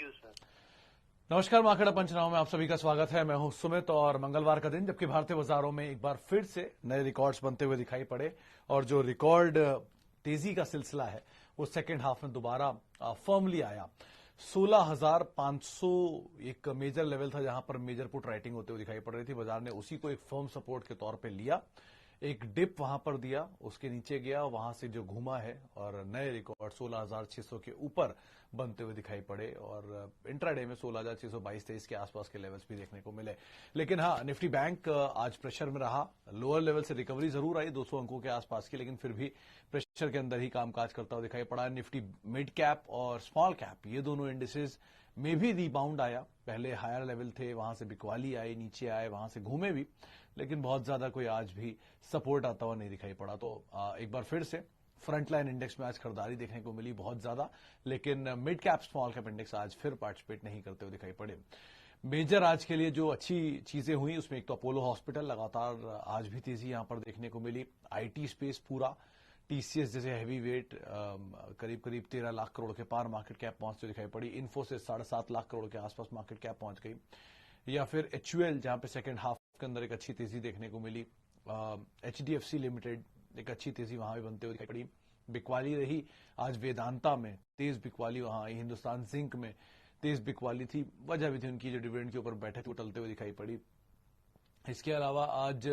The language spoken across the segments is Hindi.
You sir. नमस्कार, मार्केट पंचनामा में आप सभी का स्वागत है। मैं हूं सुमित और मंगलवार का दिन जबकि भारतीय बाजारों में एक बार फिर से नए रिकॉर्ड्स बनते हुए दिखाई पड़े और जो रिकॉर्ड तेजी का सिलसिला है वो सेकेंड हाफ में दोबारा फर्मली आया। 16,500 एक मेजर लेवल था जहां पर मेजर पुट राइटिंग होते हुए दिखाई पड़ रही थी। बाजार ने उसी को एक फर्म सपोर्ट के तौर पे लिया, एक डिप वहां पर दिया, उसके नीचे गया, वहां से जो घूमा है और नए रिकॉर्ड 16,600 के ऊपर बनते हुए दिखाई पड़े और इंट्राडे में 16,622-23 के आसपास के लेवल्स भी देखने को मिले। लेकिन हाँ, निफ्टी बैंक आज प्रेशर में रहा। लोअर लेवल से रिकवरी जरूर आई 200 अंकों के आसपास की, लेकिन फिर भी प्रेशर के अंदर ही कामकाज करता हुआ दिखाई पड़ा। निफ्टी मिड कैप और स्मॉल कैप ये दोनों इंडिसेस में भी रिबाउंड आया। पहले हायर लेवल थे, वहां से बिकवाली आई, नीचे आए, वहां से घूमे भी, लेकिन बहुत ज्यादा कोई आज भी सपोर्ट आता हुआ नहीं दिखाई पड़ा। तो एक बार फिर से फ्रंट लाइन इंडेक्स में आज खरीदारी देखने को मिली बहुत ज्यादा, लेकिन mid cap small cap index आज फिर पार्टिसिपेट नहीं करते हुए दिखाई पड़े। मेजर आज के लिए जो अच्छी चीजें हुई उसमें एक तो अपोलो हॉस्पिटल, लगातार आज भी तेजी यहां पर देखने को मिली। आईटी स्पेस पूरा, टीसीएस जैसे हैवी वेट करीब करीब 13 लाख करोड़ के पार मार्केट कैप पहुंचते दिखाई पड़ी। इन्फोसिस 7.5 लाख करोड़ के आसपास मार्केट कैप पहुंच गई। या फिर एचयूएल जहां पे सेकेंड हाफ के अंदर एक अच्छी तेजी देखने को मिली। एचडीएफसी लिमिटेड एक अच्छी तेजी वहां भी बनते हुए दिखाई पड़ी। बिकवाली रही आज वेदांता में, तेज बिकवाली वहां आई। हिंदुस्तान जिंक में तेज बिकवाली थी, वजह भी थी उनकी जो डिविडेंड के ऊपर बैठे थे वो टलते हुए दिखाई पड़ी। इसके अलावा आज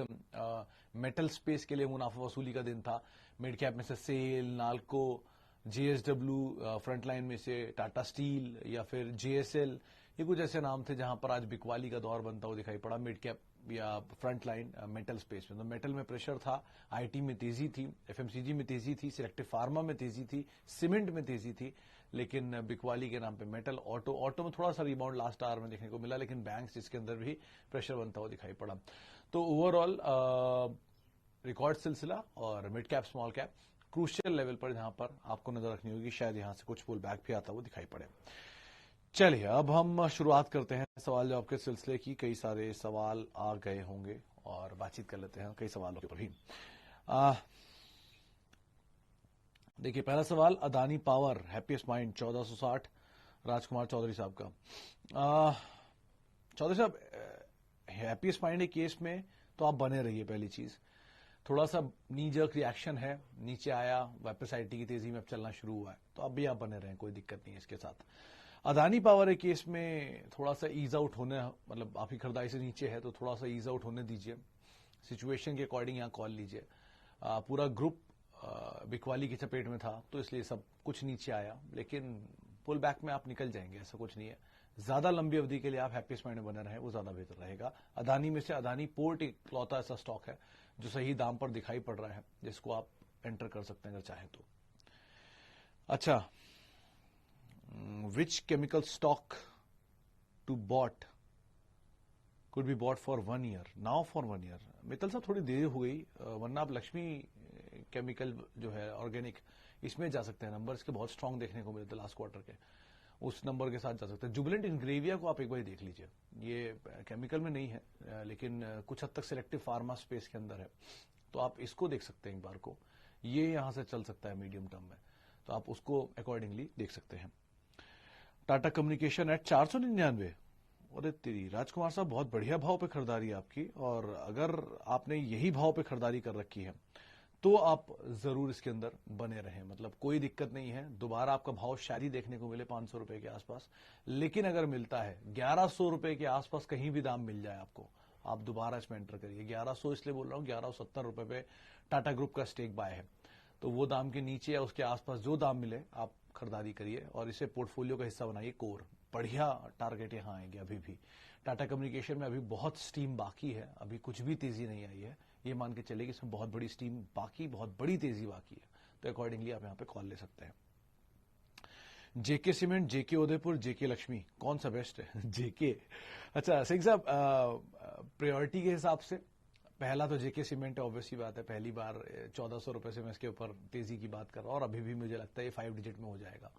मेटल स्पेस के लिए मुनाफा वसूली का दिन था। मिड कैप में से सेल, नाल्को, जेएसडब्ल्यू, फ्रंटलाइन में से टाटा स्टील या फिर जेएसएल, ये कुछ ऐसे नाम थे जहां पर आज बिकवाली का दौर बनता हुआ दिखाई पड़ा मिड कैप या फ्रंट लाइन मेटल स्पेस में। तो मेटल में प्रेशर था, आईटी में तेजी थी, एफएमसीजी में तेजी थी, सिलेक्टिव फार्मा में तेजी थी, सीमेंट में तेजी थी, लेकिन बिकवाली के नाम पे मेटल, ऑटो में थोड़ा सा रिबाउंड लास्ट आवर में देखने को मिला, लेकिन बैंक्स जिसके अंदर भी प्रेशर बनता हुआ दिखाई पड़ा। तो ओवरऑल रिकॉर्ड सिलसिला और mid cap small cap crucial level पर जहां पर आपको नजर रखनी होगी, शायद यहां से कुछ पुल बैक भी आता हुआ दिखाई पड़े। चलिए अब हम शुरुआत करते हैं सवाल जवाब के सिलसिले की। कई सारे सवाल आ गए होंगे और बातचीत कर लेते हैं कई सवालों के ऊपर भी। देखिए पहला सवाल, अदानी पावर हैप्पीएस्ट माइंड 1460, राजकुमार चौधरी साहब का। चौधरी साहब, हैप्पीएस्ट माइंड के केस में तो आप बने रहिए। पहली चीज, थोड़ा सा नी जर्क रिएक्शन है, नीचे आया, वापस आईटी की तेजी में अब चलना शुरू हुआ है, तो अब भी आप बने रहें, कोई दिक्कत नहीं है इसके साथ। अदानी पावर के केस में थोड़ा सा ईज आउट होने, मतलब आपकी खरीदारी से नीचे है तो थोड़ा सा ईज आउट होने दीजिए, सिचुएशन के अकॉर्डिंग यहाँ कॉल लीजिए। पूरा ग्रुप बिकवाली की चपेट में था तो इसलिए सब कुछ नीचे आया, लेकिन पुल बैक में आप निकल जाएंगे, ऐसा कुछ नहीं है। ज्यादा लंबी अवधि के लिए आप हैप्पीएस्ट माइंड में बने रहें, वो ज्यादा बेहतर रहेगा। अदानी में से अदानी पोर्ट इकलौता ऐसा स्टॉक है जो सही दाम पर दिखाई पड़ रहा है, जिसको आप एंटर कर सकते हैं अगर चाहें तो। अच्छा, which chemical stock to bought could be bought for 1 year, now for 1 year? Mittal साहब थोड़ी देरी हो गई, वरना आप लक्ष्मी केमिकल जो है ऑर्गेनिक, इसमें जा सकते हैं। नंबर इसके बहुत स्ट्रांग देखने को मिले थे लास्ट क्वार्टर के, उस नंबर के साथ जा सकते हैं। जुबिलेंट इंग्रेविया को आप एक बार देख लीजिए, ये केमिकल में नहीं है लेकिन कुछ हद तक सिलेक्टिव फार्मा स्पेस के अंदर है, तो आप इसको देख सकते हैं एक बार को। ये यहां से चल सकता है मीडियम टर्म में, तो आप उसको अकॉर्डिंगली देख सकते हैं। टाटा कम्युनिकेशन एट 499, अरे तेरी राजकुमार साहब, बहुत बढ़िया भाव पे खरीदारी आपकी, और अगर आपने यही भाव पे खरीदारी कर रखी है तो आप जरूर इसके अंदर बने रहें, मतलब कोई दिक्कत नहीं है। दोबारा आपका भाव शायद ही देखने को मिले 500 रुपए के आसपास, लेकिन अगर मिलता है 1100 रुपए के आसपास, कहीं भी दाम मिल जाए आपको, आप दोबारा इसमें एंटर करिए। 1100 इसलिए बोल रहा हूं, 1170 रुपए पे टाटा ग्रुप का स्टेक बाय है, तो वो दाम के नीचे या उसके आसपास जो दाम मिले आप खरीदारी करिए और इसे पोर्टफोलियो का हिस्सा बनाइए। कोर बढ़िया टारगेट यहां आएंगे। अभी भी टाटा कम्युनिकेशन में अभी बहुत स्टीम बाकी है, अभी कुछ भी तेजी नहीं आई है, ये मान के चले कि इसमें बहुत बड़ी स्टीम बाकी, बहुत बड़ी तेजी बाकी है, तो अकॉर्डिंगली आप यहां पे कॉल ले सकते हैं। जेके सीमेंट, जेके उदयपुर, जेके लक्ष्मी, कौन सा बेस्ट है? जेके, अच्छा सिंह साहब, प्रायोरिटी के हिसाब से पहला तो जेके सीमेंट है, ऑब्वियसली बात है, पहली बार 1400 रुपए से मैं इसके ऊपर तेजी की बात कर रहा हूं और अभी भी मुझे लगता है ये 5 डिजिट में हो जाएगा,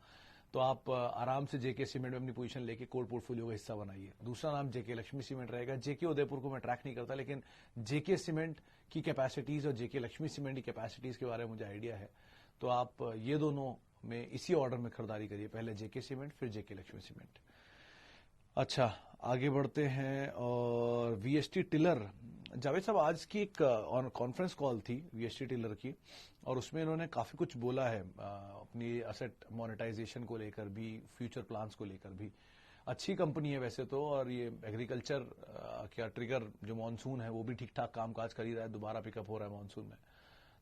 तो आप आराम से जेके सीमेंट में अपनी पोजीशन लेके कोर पोर्टफोलियो का हिस्सा बनाइए। दूसरा नाम जेके लक्ष्मी सीमेंट रहेगा। जेके उदयपुर को मैं ट्रैक नहीं करता, लेकिन जेके सीमेंट की कैपेसिटीज और जेके लक्ष्मी सीमेंट की कैपेसिटीज के बारे में मुझे आइडिया है, तो आप ये दोनों में इसी ऑर्डर में खरीदारी करिए, पहले जेके सीमेंट फिर जेके लक्ष्मी सीमेंट। अच्छा, आगे बढ़ते हैं। और वीएसटी टिलर, जावेद साहब आज की एक कॉन्फ्रेंस कॉल थी वीएसटी टिलर की, और उसमें इन्होंने काफी कुछ बोला है अपनी असेट मोनेटाइजेशन को लेकर भी, फ्यूचर प्लान्स को लेकर भी। अच्छी कंपनी है वैसे तो, और ये एग्रीकल्चर क्या ट्रिगर जो मानसून है वो भी ठीक ठाक कामकाज कर ही रहा है, दोबारा पिकअप हो रहा है मानसून में।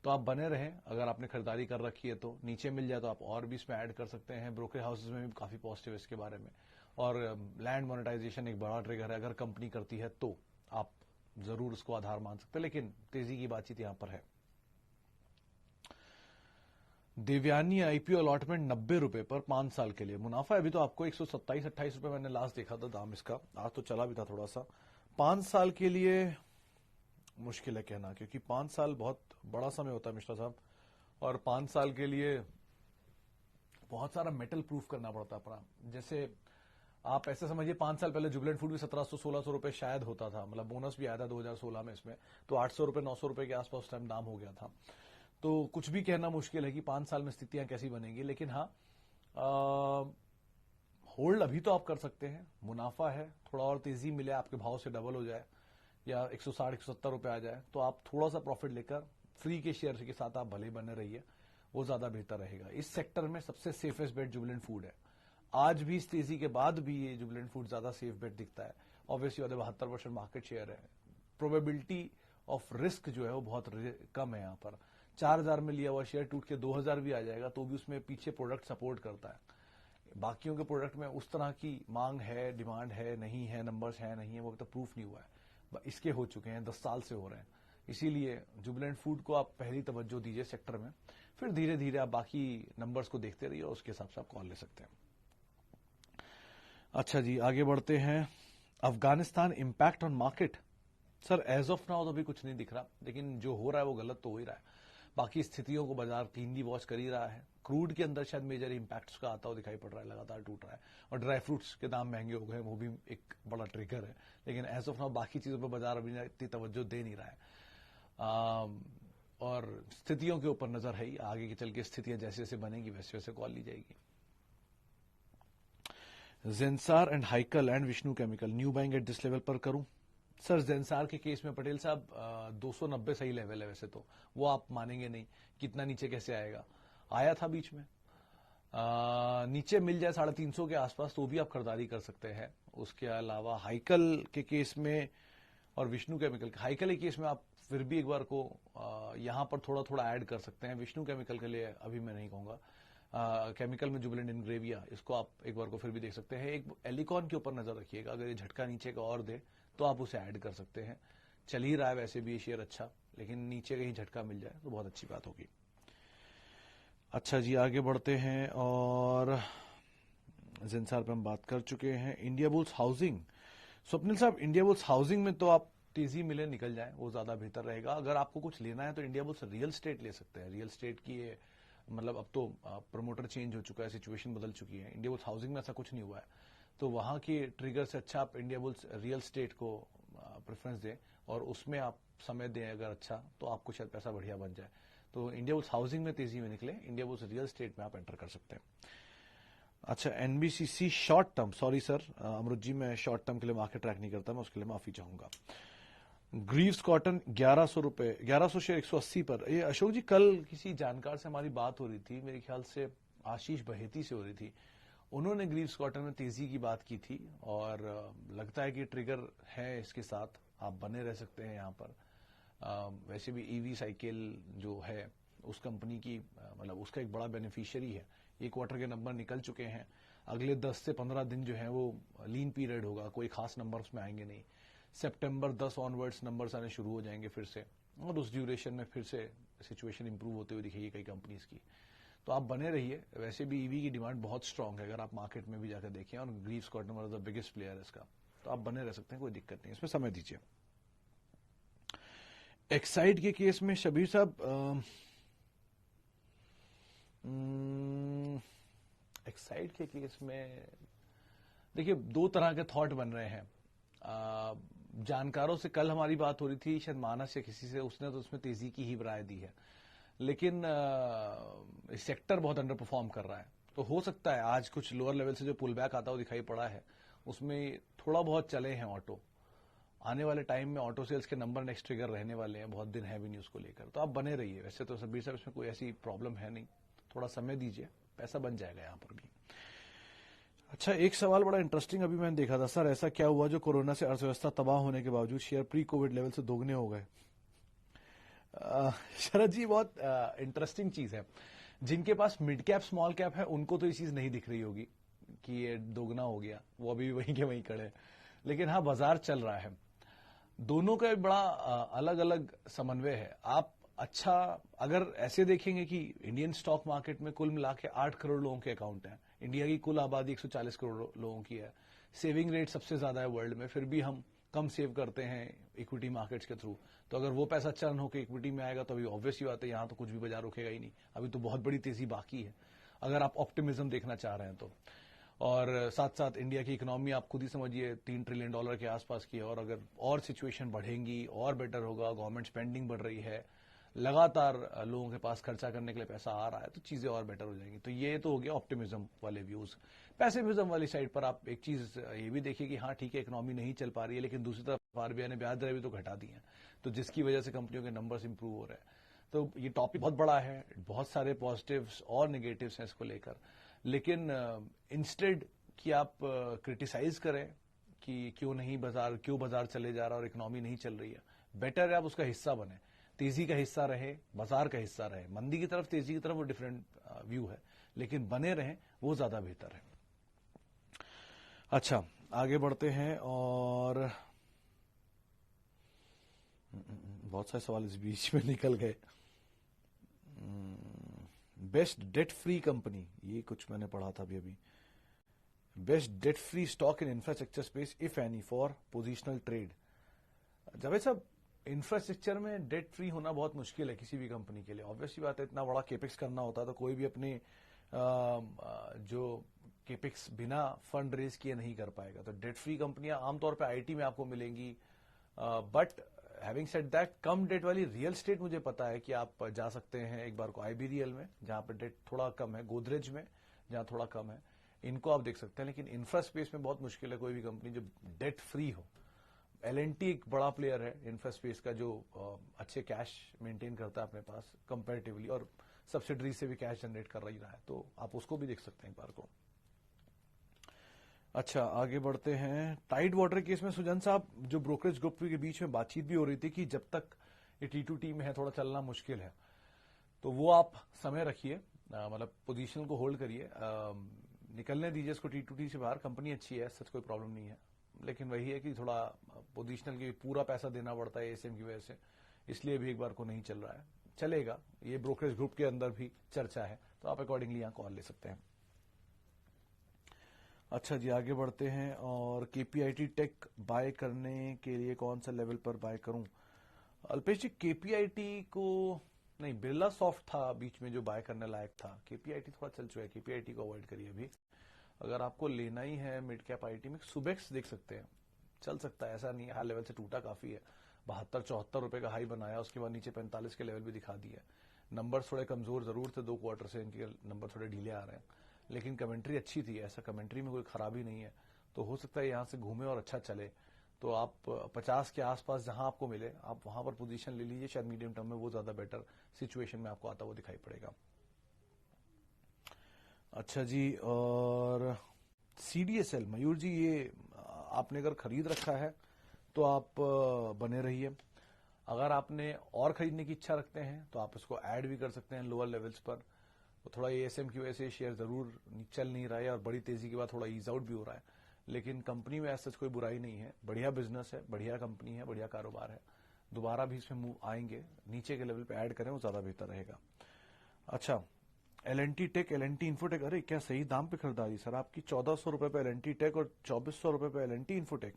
तो आप बने रहें, अगर आपने खरीदारी कर रखी है तो नीचे मिल जाए तो आप और भी इसमें ऐड कर सकते हैं। ब्रोकर हाउसेज में भी काफी पॉजिटिव है इसके बारे में। और लैंड मोनेटाइजेशन एक बड़ा ट्रिगर है, अगर कंपनी करती है तो आप जरूर उसको आधार मान सकते हैं, लेकिन तेजी की बातचीत यहां पर है। देवयानी आईपीओ अलॉटमेंट 90 रुपए पर 5 साल के लिए, मुनाफा अभी तो आपको 127-28 रुपए मैंने लास्ट देखा था दाम इसका, आज तो चला भी था थोड़ा सा। 5 साल के लिए मुश्किल है कहना, क्योंकि 5 साल बहुत बड़ा समय होता है मिश्रा साहब, और 5 साल के लिए बहुत सारा मेटल प्रूफ करना पड़ता है अपना। जैसे आप ऐसे समझिए 5 साल पहले जुबिलेंट फूड भी 1700-1600 रुपए शायद होता था, मतलब बोनस भी आया था 2016 में इसमें, तो 800 रुपए 900 रुपए के आसपास टाइम दाम हो गया था। तो कुछ भी कहना मुश्किल है कि 5 साल में स्थितियां कैसी बनेंगी, लेकिन हाँ होल्ड अभी तो आप कर सकते हैं। मुनाफा है, थोड़ा और तेजी मिले, आपके भाव से डबल हो जाए या 160-170 रुपए आ जाए तो आप थोड़ा सा प्रॉफिट लेकर फ्री के शेयर के साथ आप भले बने रहिए, वो ज्यादा बेहतर रहेगा। इस सेक्टर में सबसे सेफेस्ट बेट जुबिलेंट फूड है। आज भी इस तेजी के बाद भी ये जुबिलेंट फूड ज्यादा सेफ बेट दिखता है। ऑब्वियसली 72% मार्केट शेयर है, प्रोबेबिलिटी ऑफ रिस्क जो है वो बहुत कम है। यहाँ पर 4000 में लिया हुआ शेयर टूट के 2000 भी आ जाएगा तो भी उसमें पीछे प्रोडक्ट सपोर्ट करता है। बाकियों के प्रोडक्ट में उस तरह की मांग है, डिमांड है, नहीं है, नंबर्स है, नहीं है, वो तो प्रूफ नहीं हुआ है। इसके हो चुके हैं, 10 साल से हो रहे हैं। इसीलिए जुबिलेंट फूड को आप पहली तवज्जो दीजिए सेक्टर में, फिर धीरे धीरे आप बाकी नंबर्स को देखते रहिए और उसके हिसाब से आप कॉल ले सकते हैं। अच्छा जी, आगे बढ़ते हैं। Afghanistan impact on market, sir as of now तो अभी कुछ नहीं दिख रहा, लेकिन जो हो रहा है वो गलत तो हो ही रहा है। बाकी स्थितियों को बाजार क्लीनली वॉच कर ही रहा है। क्रूड के अंदर शायद मेजर इंपैक्ट्स का आता हुआ दिखाई पड़ रहा है, लगातार टूट रहा है, और ड्राई फ्रूट्स के दाम महंगे हो गए, वो भी एक बड़ा ट्रिगर है। लेकिन एज ऑफ नाउ बाकी चीजों पर बाजार अभी इतनी तवज्जो दे नहीं रहा है, और स्थितियों के ऊपर नजर है ही। आगे की चल के स्थितियां जैसे जैसे बनेगी वैसे वैसे कॉल ली जाएगी। Zensar and हाइकल and Vishnu chemical, new buying at this level पर करूं? सर जेंसार के केस में पटेल साहब 290 सही लेवल है वैसे तो, वो आप मानेंगे नहीं, कितना नीचे कैसे आएगा, आया था बीच में। नीचे मिल जाए 350 के आसपास तो भी आप खरीदारी कर सकते हैं। उसके अलावा हाइकल के केस में और विष्णु केमिकल, हाइकल के केस में आप फिर भी एक बार को यहां पर थोड़ा थोड़ा ऐड कर सकते हैं। विष्णु केमिकल के लिए अभी मैं नहीं कहूंगा। केमिकल में जुबिलेंट इनग्रेविया, इसको आप एक बार को फिर भी देख सकते हैं। एक एलिकॉन के ऊपर नजर रखिएगा, अगर ये झटका नीचे का और दे तो आप उसे ऐड कर सकते हैं। चल ही रहा है वैसे भी ये शेयर अच्छा, लेकिन नीचे कहीं झटका मिल जाए तो बहुत अच्छी बात होगी। अच्छा जी, आगे बढ़ते हैं। और जेंसार पे हम बात कर चुके हैं। इंडिया बुल्स हाउसिंग, स्वप्निल साहब इंडिया बुल्स हाउसिंग में तो आप तेजी मिले निकल जाए, वो ज्यादा बेहतर रहेगा। अगर आपको कुछ लेना है तो इंडिया बुल्स रियल स्टेट ले सकते हैं। रियल स्टेट की ये मतलब अब तो प्रमोटर चेंज हो चुका है, सिचुएशन बदल चुकी है। इंडिया बुल्स हाउसिंग में ऐसा कुछ नहीं हुआ है, तो वहां के ट्रिगर से अच्छा आप इंडिया बुल्स रियल स्टेट को प्रेफरेंस दें और उसमें आप समय दें अगर अच्छा, तो आपको शायद पैसा बढ़िया बन जाए। तो इंडिया बुल्स हाउसिंग में तेजी में निकले, इंडिया बुल्स रियल स्टेट में आप एंटर कर सकते हैं। अच्छा, NBCC short term, sorry sir अमरुद जी, मैं शॉर्ट टर्म के लिए मार्केट ट्रैक नहीं करता, मैं उसके लिए माफी चाहूंगा। ग्रीव्स कॉटन 1100 रुपए, 1100 शेयर 180 पर। ये अशोक जी कल किसी जानकार से हमारी बात हो रही थी, मेरे ख्याल से आशीष बहेती से हो रही थी, उन्होंने ग्रीव्स कॉटन में तेजी की बात की थी और लगता है कि ट्रिगर है इसके साथ, आप बने रह सकते हैं यहाँ पर। वैसे भी ईवी साइकिल जो है उस कंपनी की मतलब उसका एक बड़ा बेनिफिशियरी है। ये क्वार्टर के नंबर निकल चुके हैं, अगले 10 से 15 दिन जो है वो लीन पीरियड होगा, कोई खास नंबर उसमें आएंगे नहीं। सितंबर 10 ऑनवर्ड्स नंबर्स आने शुरू हो जाएंगे फिर से, और उस ड्यूरेशन में फिर से सिचुएशन इंप्रूव होते हुए दिखेगी कई कंपनीज की। तो आप बने रहिए। वैसे भी ईवी की डिमांड बहुत स्ट्रांग है, अगर आप मार्केट में भी जाकर देखें, और Greaves cotton one of the biggest player है इसका, तो आप बने रह सकते हैं, कोई दिक्कत नहीं, इसमें समय दीजिए। एक्साइड के केस में शबीर साहब, एक्साइड के केस में देखिए 2 तरह के थॉट बन रहे हैं। जानकारों से कल हमारी बात हो रही थी, शायद मानस या किसी से, उसने तो उसमें तेजी की ही राय दी है। लेकिन सेक्टर बहुत अंडर परफॉर्म कर रहा है। तो हो सकता है आज कुछ लोअर लेवल से जो पुल बैक आता हुआ दिखाई पड़ा है उसमें थोड़ा बहुत चले हैं ऑटो। आने वाले टाइम में ऑटो सेल्स के नंबर नेक्स्ट ट्रिगर रहने वाले हैं, बहुत दिन है भी न्यूज को लेकर, तो आप बने रहिए। वैसे तो सबीर साहब इसमें कोई ऐसी प्रॉब्लम है नहीं, थोड़ा समय दीजिए, पैसा बन जाएगा यहाँ पर भी। अच्छा, एक सवाल बड़ा इंटरेस्टिंग अभी मैंने देखा था, सर ऐसा क्या हुआ जो कोरोना से अर्थव्यवस्था तबाह होने के बावजूद शेयर प्री कोविड लेवल से दोगुने हो गए? शरद जी, बहुत इंटरेस्टिंग चीज है। जिनके पास मिड कैप स्मॉल कैप है उनको तो ये चीज नहीं दिख रही होगी कि ये दोगुना हो गया, वो अभी वहीं के वहीं खड़े। लेकिन हाँ, बाजार चल रहा है। दोनों का बड़ा अलग अलग समन्वय है। आप अच्छा अगर ऐसे देखेंगे कि इंडियन स्टॉक मार्केट में कुल मिला के 8 करोड़ लोगों के अकाउंट हैं, इंडिया की कुल आबादी 140 करोड़ लोगों की है, सेविंग रेट सबसे ज्यादा है वर्ल्ड में, फिर भी हम कम सेव करते हैं इक्विटी मार्केट्स के थ्रू। तो अगर वो पैसा चर्न होकर इक्विटी में आएगा तो अभी ऑब्वियस ही बात है, यहाँ तो कुछ भी बाजार रुकेगा ही नहीं। अभी तो बहुत बड़ी तेजी बाकी है अगर आप ऑप्टिमिज्म देखना चाह रहे हैं तो। और साथ साथ इंडिया की इकोनॉमी आप खुद ही समझिए $3 ट्रिलियन के आसपास की है, और अगर और सिचुएशन बढ़ेंगी और बेटर होगा, गवर्नमेंट स्पेंडिंग बढ़ रही है, लगातार लोगों के पास खर्चा करने के लिए पैसा आ रहा है, तो चीजें और बेटर हो जाएंगी। तो ये तो हो गया ऑप्टिमिज्म वाले व्यूज। पैसिमिज्म वाली साइड पर आप एक चीज ये भी देखिए कि हाँ ठीक है, इकोनॉमी नहीं चल पा रही है, लेकिन दूसरी तरफ आरबीआई ने ब्याज दरें भी तो घटा दी हैं, तो जिसकी वजह से कंपनियों के नंबर्स इंप्रूव हो रहे हैं। तो ये टॉपिक बहुत बड़ा है, बहुत सारे पॉजिटिव्स और नेगेटिव्स हैं इसको लेकर। लेकिन इंस्टेड कि आप क्रिटिसाइज करें कि क्यों बाजार चले जा रहा है और इकोनॉमी नहीं चल रही है, बेटर है आप उसका हिस्सा बने, तेजी का हिस्सा रहे, बाजार का हिस्सा रहे। मंदी की तरफ, तेजी की तरफ वो डिफरेंट व्यू है, लेकिन बने रहें वो ज्यादा बेहतर है। अच्छा, आगे बढ़ते हैं, और बहुत सारे सवाल इस बीच में निकल गए। बेस्ट डेट फ्री कंपनी, ये कुछ मैंने पढ़ा था अभी। Best debt free stock in infrastructure space if any for positional trade. Javed साहब, इंफ्रास्ट्रक्चर में डेट फ्री होना बहुत मुश्किल है किसी भी कंपनी के लिए। ऑब्वियसली बात है, इतना बड़ा केपिक्स करना होता है तो कोई भी अपने जो केपिक्स बिना फंड रेज किए नहीं कर पाएगा। तो डेट फ्री कंपनियां आमतौर पे आईटी में आपको मिलेंगी, बट हैविंग सेड दैट, कम डेट वाली रियल स्टेट मुझे पता है कि आप जा सकते हैं एक बार को IBRL में, जहां पर डेट थोड़ा कम है, गोदरेज में जहां थोड़ा कम है, इनको आप देख सकते हैं। लेकिन इंफ्रा स्पेस में बहुत मुश्किल है कोई भी कंपनी जो डेट फ्री हो। L&T एक बड़ा प्लेयर है इंफ्रा स्पेस का, जो अच्छे कैश मेंटेन करता है अपने पास कंपैरेटिवली, और सब्सिडरी से भी कैश जनरेट कर रही रहा है, तो आप उसको भी देख सकते हैं एक बार को। अच्छा, आगे बढ़ते हैं। टाइड वाटर केस में सुजन साहब, जो ब्रोकरेज ग्रुप के बीच में बातचीत भी हो रही थी कि जब तक ये T2T में है थोड़ा चलना मुश्किल है, तो वो आप समय रखिए, मतलब पोजीशन को होल्ड करिए, निकलने दीजिए इसको T2T से बाहर। कंपनी अच्छी है, सच कोई प्रॉब्लम नहीं है, लेकिन वही है कि थोड़ा पोजीशनल की पूरा पैसा देना पड़ता है ASM की वजह से, इसलिए भी एक बार को नहीं चल रहा है। चलेगा, ये ब्रोकरेज ग्रुप के अंदर भी चर्चा है, तो आप अकॉर्डिंगली यहाँ कॉल ले सकते हैं। अच्छा जी, आगे बढ़ते हैं, और KPIT टेक बाय करने के लिए कौन सा लेवल पर बाय करूं? अल्पेश जी, KPIT को नहीं, बिरला सॉफ्ट था बीच में जो बाय करने लायक था। KPIT थोड़ा चल चुका है, KPIT को अवॉइड करिए अभी। अगर आपको लेना ही है मिड कैप आईटी में, सुबेक्स देख सकते हैं, चल सकता है, ऐसा नहीं है। हाई लेवल से टूटा काफी है, 72-74 रुपए का हाई बनाया, उसके बाद नीचे 45 के लेवल भी दिखा दिया। नंबर थोड़े कमजोर जरूर थे, 2 क्वार्टर से इनके नंबर थोड़े ढीले आ रहे हैं, लेकिन कमेंट्री अच्छी थी, ऐसा कमेंट्री में कोई खराबी नहीं है, तो हो सकता है यहां से घूमे और अच्छा चले। तो आप 50 के आसपास जहां आपको मिले आप वहां पर पोजीशन ले लीजिए, शायद मीडियम टर्म में वो ज्यादा बेटर सिचुएशन में आपको आता हुआ दिखाई पड़ेगा। अच्छा जी, और CDSL, मयूर जी, ये आपने अगर खरीद रखा है तो आप बने रहिए। अगर आपने और खरीदने की इच्छा रखते हैं तो आप इसको ऐड भी कर सकते हैं लोअर लेवल्स पर। तो थोड़ा ASM की वजह से शेयर जरूर चल नहीं रहा है, और बड़ी तेजी के बाद थोड़ा ईज आउट भी हो रहा है, लेकिन कंपनी में ऐसा कोई बुराई नहीं है, बढ़िया बिजनेस है, बढ़िया कंपनी है, बढ़िया कारोबार है। दोबारा भी इसमें मूव आएंगे, नीचे के लेवल पे ऐड करें वो ज्यादा बेहतर रहेगा। अच्छा, L&T टेक, L&T इन्फोटेक, अरे क्या सही दाम पे खरीदारी सर आपकी, 1400 रुपए पे L&T टेक और 2400 रुपए पे L&T इन्फोटेक।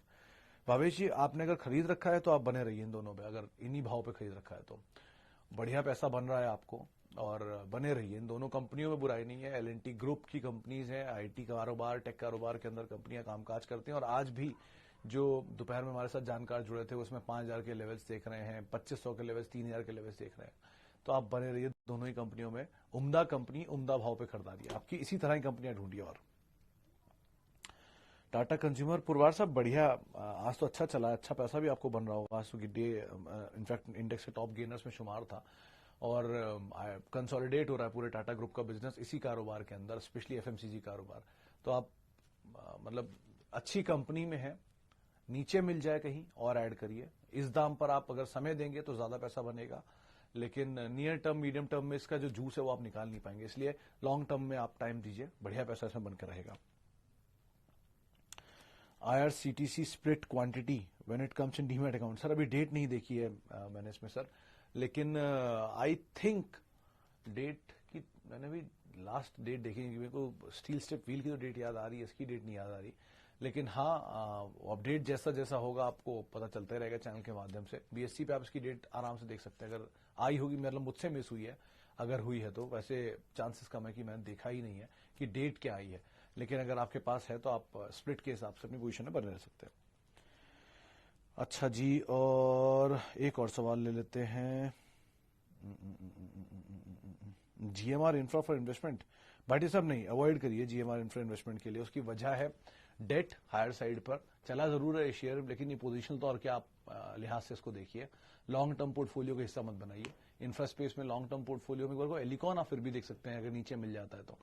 भावेश जी, आपने अगर खरीद रखा है तो आप बने रहिए इन दोनों पे, अगर इन्हीं भाव पे खरीद रखा है तो बढ़िया पैसा बन रहा है आपको, और बने रहिए। इन दोनों कंपनियों में बुराई नहीं है, L&T ग्रुप की कंपनीज है, IT कारोबार, टेक कारोबार के अंदर कंपनियां कामकाज करती हैं। और आज भी जो दोपहर में हमारे साथ जानकार जुड़े थे उसमें 5000 के लेवल्स देख रहे हैं, 2500 के लेवल्स, 3000 के लेवल्स देख रहे हैं। तो आप बने रहिए दोनों ही कंपनियों में। उम्दा कंपनी उम्दा भाव पे खरीदारी आपकी, इसी तरह की कंपनियां ढूंढिए। और टाटा कंज्यूमर पुरवार साहब बढ़िया, आज तो अच्छा चला, अच्छा पैसा भी आपको बन रहा होगा आज, क्योंकि डे इनफैक्ट इंडेक्स के टॉप गेनर्स में शुमार था, और कंसोलिडेट हो रहा है पूरे टाटा ग्रुप का बिजनेस इसी कारोबार के अंदर, स्पेशली एफएमसीजी कारोबार। तो आप मतलब अच्छी कंपनी में है, नीचे मिल जाए कहीं और ऐड करिए। इस दाम पर आप अगर समय देंगे तो ज्यादा पैसा बनेगा, लेकिन नियर टर्म मीडियम टर्म में इसका जो जूस है वो आप निकाल नहीं पाएंगे, इसलिए लॉन्ग टर्म में आप टाइम दीजिए, बढ़िया पैसा इसमें बनकर रहेगा। IRCTC split quantity when it comes in demat account, sir अभी डेट नहीं देखी है मैंने इसमें सर, लेकिन आई थिंक डेट की मैंने भी लास्ट डेट देखी नहीं, मेरे को स्टील स्टेप व्हील की तो डेट याद आ रही है, इसकी डेट नहीं याद आ रही, लेकिन हाँ अपडेट जैसा जैसा होगा आपको पता चलता ही रहेगा चैनल के माध्यम से। BSE पे आप इसकी डेट आराम से देख सकते हैं, अगर आई होगी, मतलब मुझसे मिस हुई है, अगर हुई है तो वैसे चांसेस कम है कि मैंने देखा ही नहीं है कि डेट क्या आई है, लेकिन अगर आपके पास है तो आप स्प्लिट के हिसाब से अपनी पोजीशन में बने रह सकते हैं। अच्छा जी, और एक और सवाल ले लेते हैं। GMR infra for investment, Bhati साहब नहीं, अवॉइड करिए GMR इंफ्रा इन्वेस्टमेंट के लिए। उसकी वजह है डेट हायर साइड पर चला जरूर है शेयर, लेकिन ये पोजीशनल तौर के आप लिहाज से इसको देखिए, लॉन्ग टर्म पोर्टफोलियो का हिस्सा मत बनाइए। इंफ्रा स्पेस में लॉन्ग टर्म पोर्टफोलियो में एलिकॉन आप फिर भी देख सकते हैं, अगर नीचे मिल जाता है तो,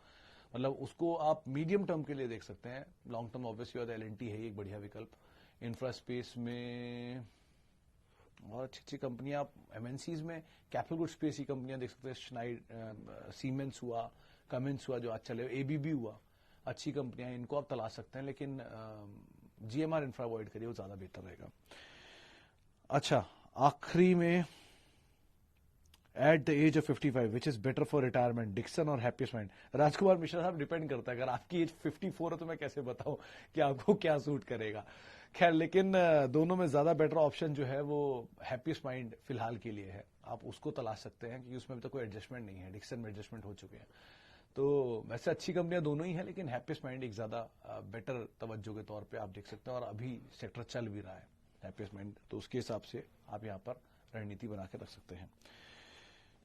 मतलब उसको आप मीडियम टर्म के लिए देख सकते हैं। लॉन्ग टर्म ऑब्वियसली बात LNT है एक बढ़िया विकल्प। इंफ्रा स्पेस में और अच्छी अच्छी कंपनियां आप MNCs में कैपिटल गुड स्पेस की कंपनियां देख सकते हैं, स्नाइड सीमेंस हुआ, कमिंस हुआ जो आज चले, ABB हुआ, अच्छी कंपनियां, इनको आप तलाश सकते हैं, लेकिन GMR इंफ्रा अवॉइड करिए, वो ज्यादा बेहतर रहेगा। अच्छा, आखिरी में at the age of 55 which is better for retirement, Dixon और हैप्पीस्ट माइंड। राजकुमार मिश्रा साहब, डिपेंड करता है, अगर आपकी एज 54 है तो मैं कैसे बताऊं कि आपको क्या सूट करेगा। खैर, लेकिन दोनों में ज्यादा बेटर ऑप्शन जो है वो हैप्पीस्ट माइंड फिलहाल के लिए है, आप उसको तलाश सकते हैं, क्योंकि उसमें अभी तक कोई एडजस्टमेंट नहीं है, डिक्सन में एडजस्टमेंट हो चुके हैं। तो वैसे अच्छी कंपनियां दोनों ही हैं, लेकिन हैप्पीस्ट माइंड एक ज्यादा बेटर तवज्जो के तौर पे आप देख सकते हैं, और अभी सेक्टर चल भी रहा है हैप्पीस्ट माइंड, तो उसके हिसाब से आप यहाँ पर रणनीति बना के रख सकते हैं।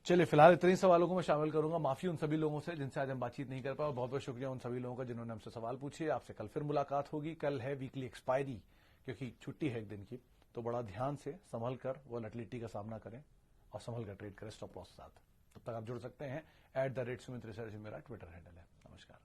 चलिए, फिलहाल इतने ही सवालों को मैं शामिल करूंगा। माफी उन सभी लोगों से जिनसे आज हम बातचीत नहीं कर पाए, बहुत बहुत शुक्रिया उन सभी लोगों का जिन्होंने हमसे सवाल पूछे। आपसे कल फिर मुलाकात होगी, कल है वीकली एक्सपायरी, क्योंकि छुट्टी है एक दिन की, तो बड़ा ध्यान से संभल कर वोलेटिलिटी का सामना करें और संभल कर ट्रेड करें स्टॉप लॉस के साथ। तब तक आप जुड़ सकते हैं @सुमित रिसर्च, मेरा ट्विटर हैंडल है। नमस्कार।